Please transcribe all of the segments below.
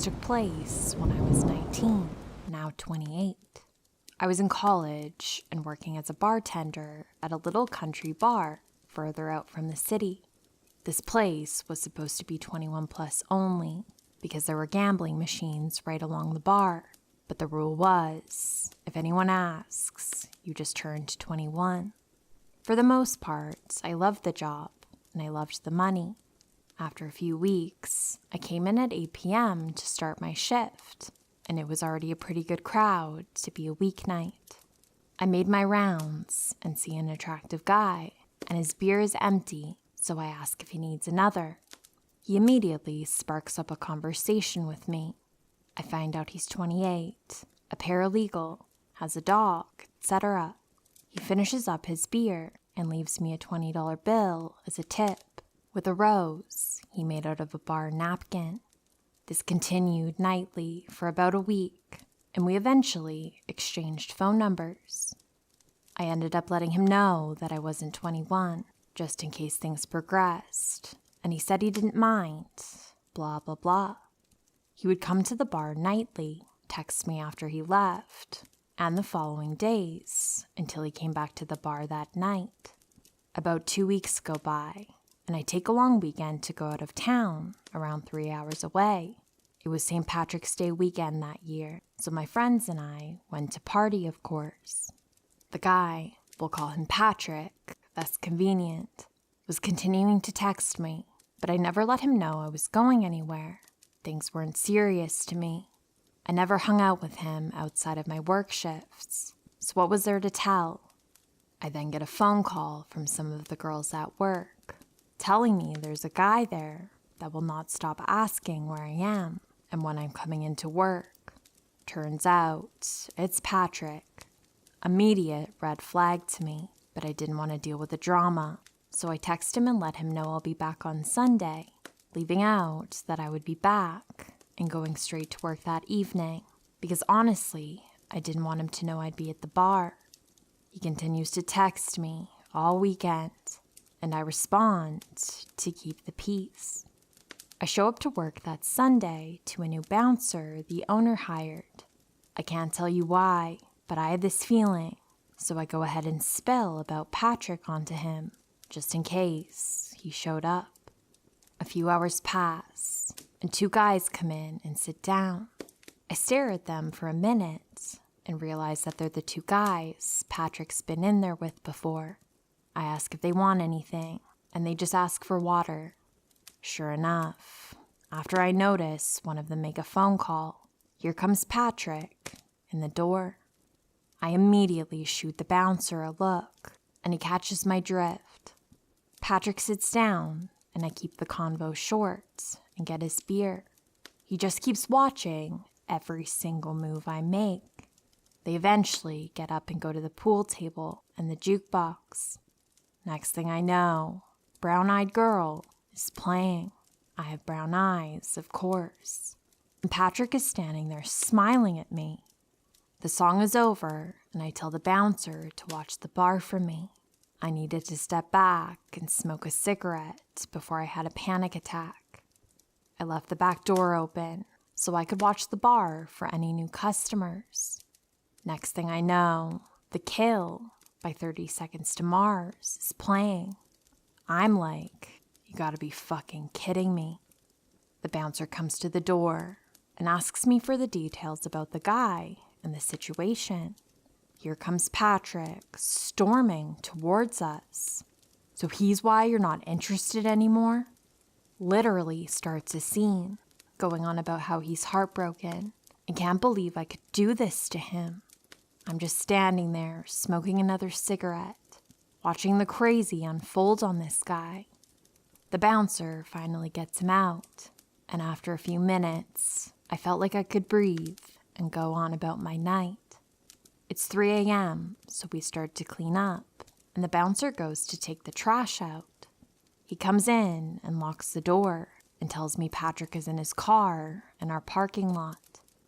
took place when I was 19, now 28. I was in college and working as a bartender at a little country bar further out from the city. This place was supposed to be 21 plus only because there were gambling machines right along the bar, but the rule was, if anyone asks, you just turn to 21. For the most part, I loved the job and I loved the money. After a few weeks, I came in at 8 p.m. to start my shift, and it was already a pretty good crowd to be a weeknight. I made my rounds and see an attractive guy, and his beer is empty, so I ask if he needs another. He immediately sparks up a conversation with me. I find out he's 28, a paralegal, has a dog, etc. He finishes up his beer and leaves me a $20 bill as a tip, with a rose he made out of a bar napkin. This continued nightly for about a week, and we eventually exchanged phone numbers. I ended up letting him know that I wasn't 21, just in case things progressed, and he said he didn't mind, blah blah blah. He would come to the bar nightly, text me after he left, and the following days, until he came back to the bar that night. About 2 weeks go by, and I take a long weekend to go out of town, around 3 hours away. It was St. Patrick's Day weekend that year, so my friends and I went to party, of course. The guy, we'll call him Patrick, that's convenient, was continuing to text me, but I never let him know I was going anywhere. Things weren't serious to me. I never hung out with him outside of my work shifts, so what was there to tell? I then get a phone call from some of the girls at work, telling me there's a guy there that will not stop asking where I am and when I'm coming into work. Turns out, it's Patrick. Immediate red flag to me, but I didn't want to deal with the drama, so I text him and let him know I'll be back on Sunday, leaving out that I would be back and going straight to work that evening, because honestly, I didn't want him to know I'd be at the bar. He continues to text me all weekend, and I respond to keep the peace. I show up to work that Sunday to a new bouncer the owner hired. I can't tell you why, but I had this feeling, so I go ahead and spill about Patrick onto him, just in case he showed up. A few hours pass, and 2 guys come in and sit down. I stare at them for a minute and realize that they're the 2 guys Patrick's been in there with before. I ask if they want anything, and they just ask for water. Sure enough, after I notice one of them make a phone call, here comes Patrick in the door. I immediately shoot the bouncer a look, and he catches my drift. Patrick sits down, and I keep the convo short and get his beer. He just keeps watching every single move I make. They eventually get up and go to the pool table and the jukebox. Next thing I know, Brown-Eyed Girl is playing. I have brown eyes, of course. And Patrick is standing there smiling at me. The song is over, and I tell the bouncer to watch the bar for me. I needed to step back and smoke a cigarette before I had a panic attack. I left the back door open so I could watch the bar for any new customers. Next thing I know, The Kill by 30 Seconds to Mars is playing. I'm like, you gotta be fucking kidding me. The bouncer comes to the door and asks me for the details about the guy and the situation. Here comes Patrick, storming towards us. So he's why you're not interested anymore? Literally starts a scene, going on about how he's heartbroken and can't believe I could do this to him. I'm just standing there, smoking another cigarette, watching the crazy unfold on this guy. The bouncer finally gets him out, and after a few minutes, I felt like I could breathe and go on about my night. It's 3 a.m., so we start to clean up, and the bouncer goes to take the trash out. He comes in and locks the door and tells me Patrick is in his car in our parking lot,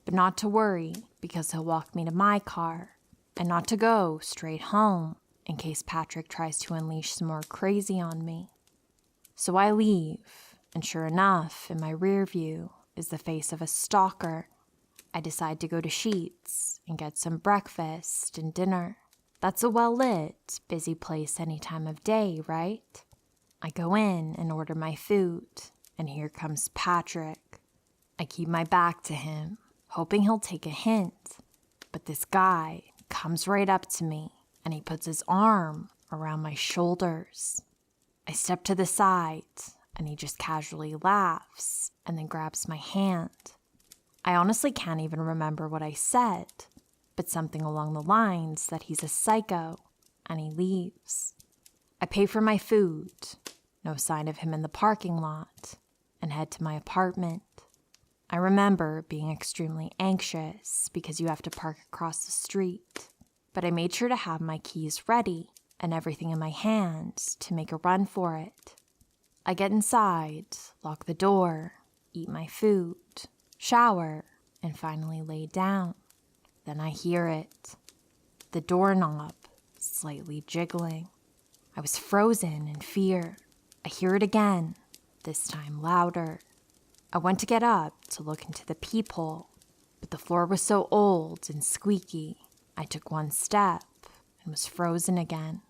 but not to worry because he'll walk me to my car, and not to go straight home in case Patrick tries to unleash some more crazy on me. So I leave, and sure enough, in my rear view, is the face of a stalker. I decide to go to Sheets and get some breakfast and dinner. That's a well-lit, busy place any time of day, right? I go in and order my food, and here comes Patrick. I keep my back to him, hoping he'll take a hint. But this guy comes right up to me, and he puts his arm around my shoulders. I step to the side, and he just casually laughs and then grabs my hand. I honestly can't even remember what I said, but something along the lines that he's a psycho, and he leaves. I pay for my food, no sign of him in the parking lot, and head to my apartment. I remember being extremely anxious because you have to park across the street, but I made sure to have my keys ready and everything in my hands to make a run for it. I get inside, lock the door, eat my food, shower, and finally lay down. Then I hear it. The doorknob slightly jiggling. I was frozen in fear. I hear it again, this time louder. I went to get up to look into the peephole, but the floor was so old and squeaky, I took one step and was frozen again.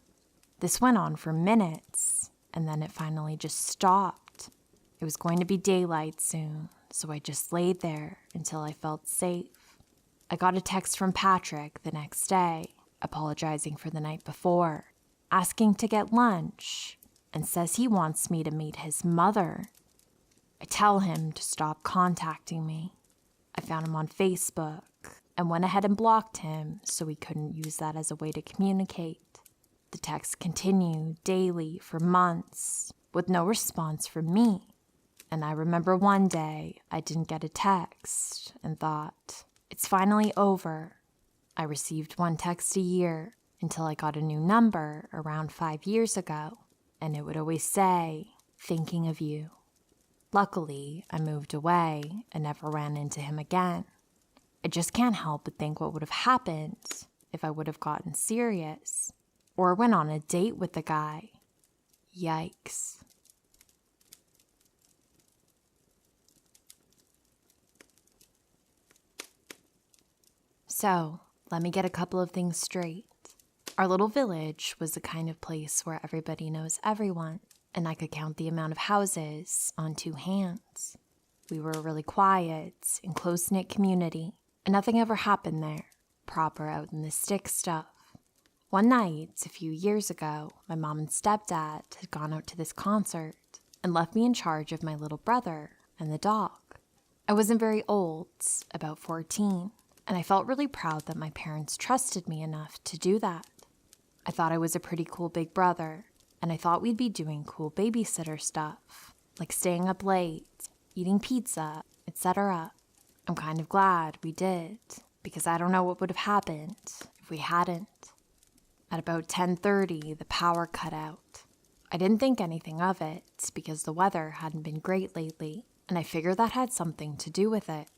This went on for minutes, and then it finally just stopped. It was going to be daylight soon, so I just laid there until I felt safe. I got a text from Patrick the next day, apologizing for the night before, asking to get lunch, and says he wants me to meet his mother. I tell him to stop contacting me. I found him on Facebook and went ahead and blocked him so he couldn't use that as a way to communicate. The texts continued daily for months with no response from me. And I remember one day I didn't get a text and thought, it's finally over. I received one text a year until I got a new number around 5 years ago, and it would always say, thinking of you. Luckily, I moved away and never ran into him again. I just can't help but think what would have happened if I would have gotten serious or went on a date with the guy. Yikes. So, let me get a couple of things straight. Our little village was the kind of place where everybody knows everyone, and I could count the amount of houses on 2 hands. We were a really quiet and close-knit community, and nothing ever happened there, proper out in the stick stuff. One night, a few years ago, my mom and stepdad had gone out to this concert and left me in charge of my little brother and the dog. I wasn't very old, about 14, and I felt really proud that my parents trusted me enough to do that. I thought I was a pretty cool big brother, and I thought we'd be doing cool babysitter stuff, like staying up late, eating pizza, etc. I'm kind of glad we did, because I don't know what would have happened if we hadn't. At about 10:30, the power cut out. I didn't think anything of it, because the weather hadn't been great lately, and I figured that had something to do with it.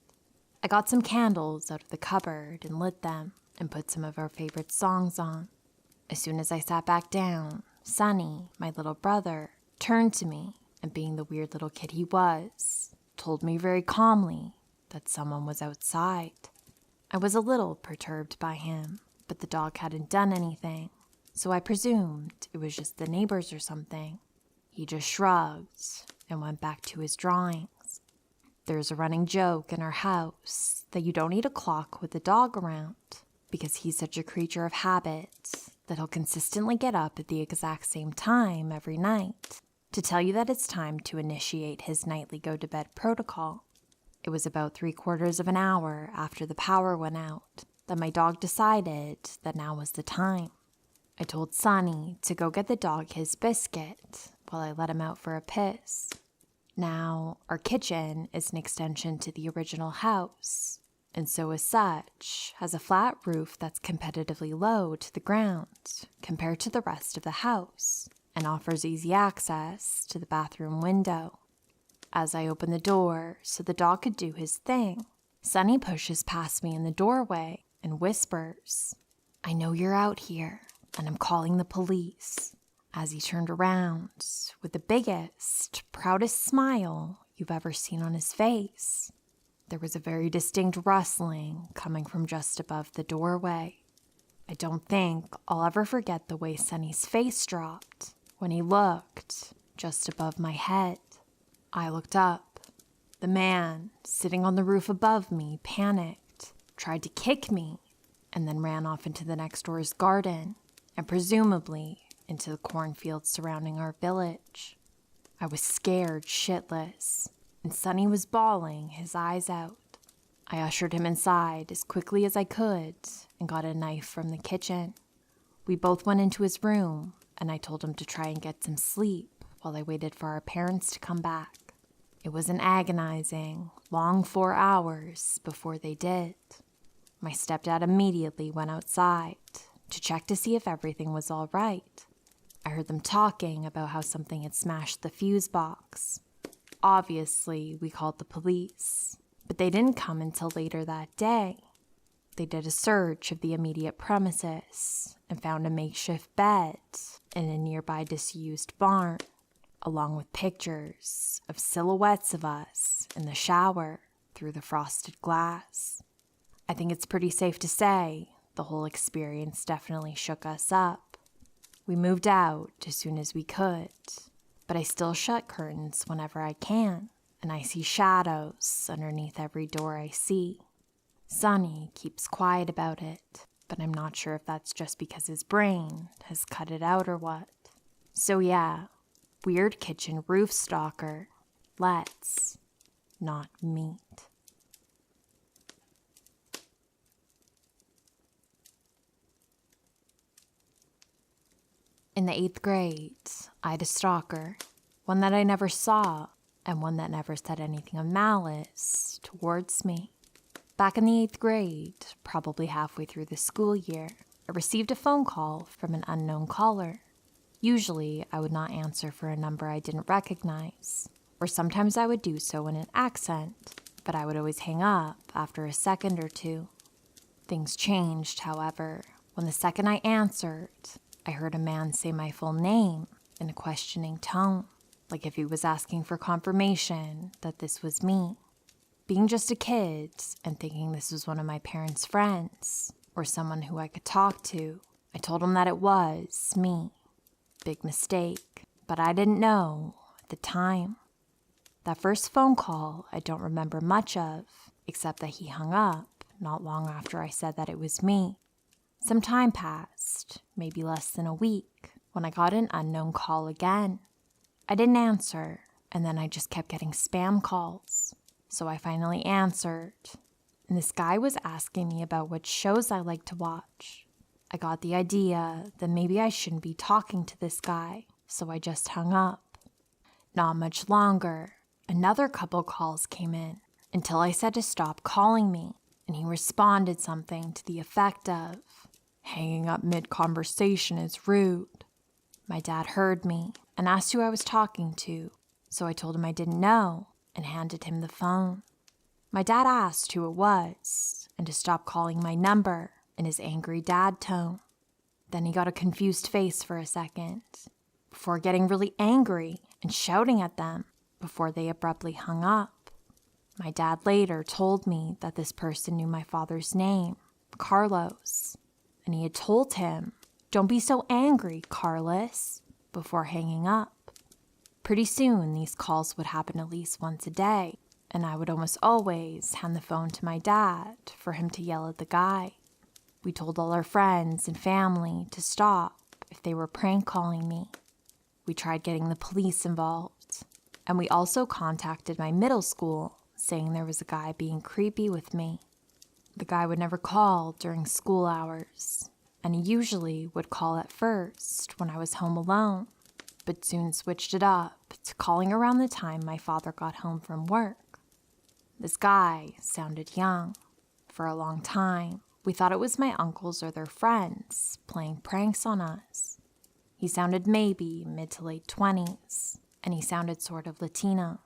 I got some candles out of the cupboard and lit them and put some of our favorite songs on. As soon as I sat back down, Sonny, my little brother, turned to me and, being the weird little kid he was, told me very calmly that someone was outside. I was a little perturbed by him, but the dog hadn't done anything, so I presumed it was just the neighbors or something. He just shrugged and went back to his drawings. There's a running joke in our house that you don't need a clock with the dog around because he's such a creature of habit that he'll consistently get up at the exact same time every night to tell you that it's time to initiate his nightly go-to-bed protocol. It was about 3/4 of an hour after the power went out that my dog decided that now was the time. I told Sonny to go get the dog his biscuit while I let him out for a piss. Now, our kitchen is an extension to the original house, and so as such, has a flat roof that's competitively low to the ground compared to the rest of the house, and offers easy access to the bathroom window. As I open the door so the dog could do his thing, Sonny pushes past me in the doorway and whispers, "I know you're out here, and I'm calling the police," as he turned around with the biggest, proudest smile you've ever seen on his face. There was a very distinct rustling coming from just above the doorway. I don't think I'll ever forget the way Sonny's face dropped when he looked just above my head. I looked up. The man sitting on the roof above me panicked, tried to kick me, and then ran off into the next door's garden and presumably into the cornfields surrounding our village. I was scared shitless, and Sonny was bawling his eyes out. I ushered him inside as quickly as I could and got a knife from the kitchen. We both went into his room, and I told him to try and get some sleep while I waited for our parents to come back. It was an agonizing, long 4 hours before they did. My stepdad immediately went outside to check to see if everything was all right. I heard them talking about how something had smashed the fuse box. Obviously, we called the police, but they didn't come until later that day. They did a search of the immediate premises and found a makeshift bed in a nearby disused barn, along with pictures of silhouettes of us in the shower through the frosted glass. I think it's pretty safe to say the whole experience definitely shook us up. We moved out as soon as we could, but I still shut curtains whenever I can, and I see shadows underneath every door I see. Sonny keeps quiet about it, but I'm not sure if that's just because his brain has cut it out or what. So yeah, weird kitchen roof stalker. Let's not meet. In the 8th grade, I had a stalker, one that I never saw, and one that never said anything of malice towards me. Back in the 8th grade, probably halfway through the school year, I received a phone call from an unknown caller. Usually, I would not answer for a number I didn't recognize, or sometimes I would do so in an accent, but I would always hang up after a second or two. Things changed, however, when the second I answered, I heard a man say my full name in a questioning tone, like if he was asking for confirmation that this was me. Being just a kid and thinking this was one of my parents' friends or someone who I could talk to, I told him that it was me. Big mistake, but I didn't know at the time. That first phone call I don't remember much of, except that he hung up not long after I said that it was me. Some time passed, maybe less than a week, when I got an unknown call again. I didn't answer, and then I just kept getting spam calls. So I finally answered, and this guy was asking me about what shows I like to watch. I got the idea that maybe I shouldn't be talking to this guy, so I just hung up. Not much longer, another couple calls came in, until I said to stop calling me, and he responded something to the effect of, "Hanging up mid-conversation is rude." My dad heard me and asked who I was talking to, so I told him I didn't know and handed him the phone. My dad asked who it was and to stop calling my number in his angry dad tone. Then he got a confused face for a second, before getting really angry and shouting at them before they abruptly hung up. My dad later told me that this person knew my father's name, Carlos, and he had told him, "Don't be so angry, Carlos," before hanging up. Pretty soon, these calls would happen at least once a day, and I would almost always hand the phone to my dad for him to yell at the guy. We told all our friends and family to stop if they were prank calling me. We tried getting the police involved, and we also contacted my middle school, saying there was a guy being creepy with me. The guy would never call during school hours, and he usually would call at first when I was home alone, but soon switched it up to calling around the time my father got home from work. This guy sounded young. For a long time, we thought it was my uncles or their friends playing pranks on us. He sounded maybe mid to late 20s, and he sounded sort of Latino.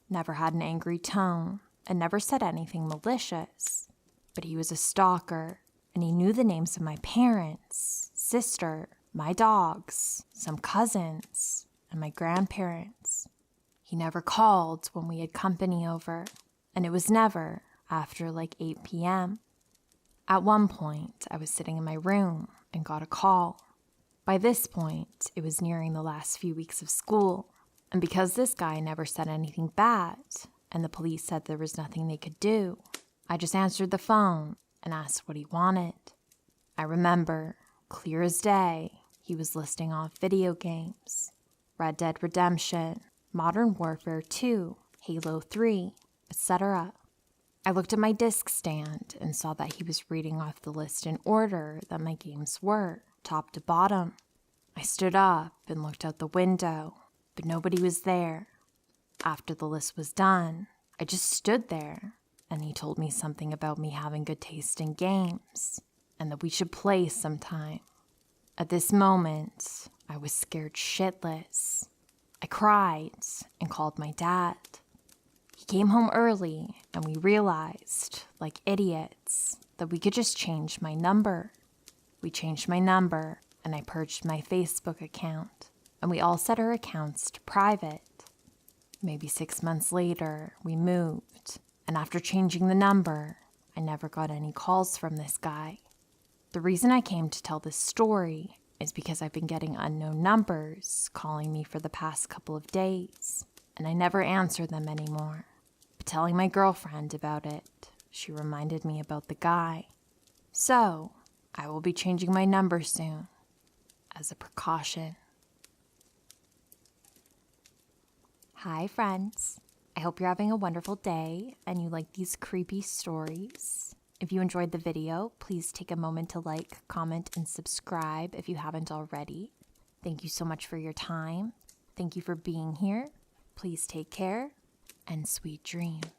Never had an angry tone, and never said anything malicious. But he was a stalker, and he knew the names of my parents, sister, my dogs, some cousins, and my grandparents. He never called when we had company over, and it was never after like 8 p.m. At one point, I was sitting in my room and got a call. By this point, it was nearing the last few weeks of school, and because this guy never said anything bad, and the police said there was nothing they could do, I just answered the phone and asked what he wanted. I remember, clear as day, he was listing off video games, Red Dead Redemption, Modern Warfare 2, Halo 3, etc. I looked at my disc stand and saw that he was reading off the list in order that my games were, top to bottom. I stood up and looked out the window, but nobody was there. After the list was done, I just stood there, and he told me something about me having good taste in games, and that we should play sometime. At this moment, I was scared shitless. I cried and called my dad. He came home early, and we realized, like idiots, that we could just change my number. We changed my number, and I purged my Facebook account, and we all set our accounts to private. Maybe 6 months later, we moved, and after changing the number, I never got any calls from this guy. The reason I came to tell this story is because I've been getting unknown numbers calling me for the past couple of days, and I never answer them anymore. But telling my girlfriend about it, she reminded me about the guy. So, I will be changing my number soon, as a precaution. Hi friends, I hope you're having a wonderful day and you like these creepy stories. If you enjoyed the video, please take a moment to like, comment, and subscribe if you haven't already. Thank you so much for your time. Thank you for being here. Please take care and sweet dreams.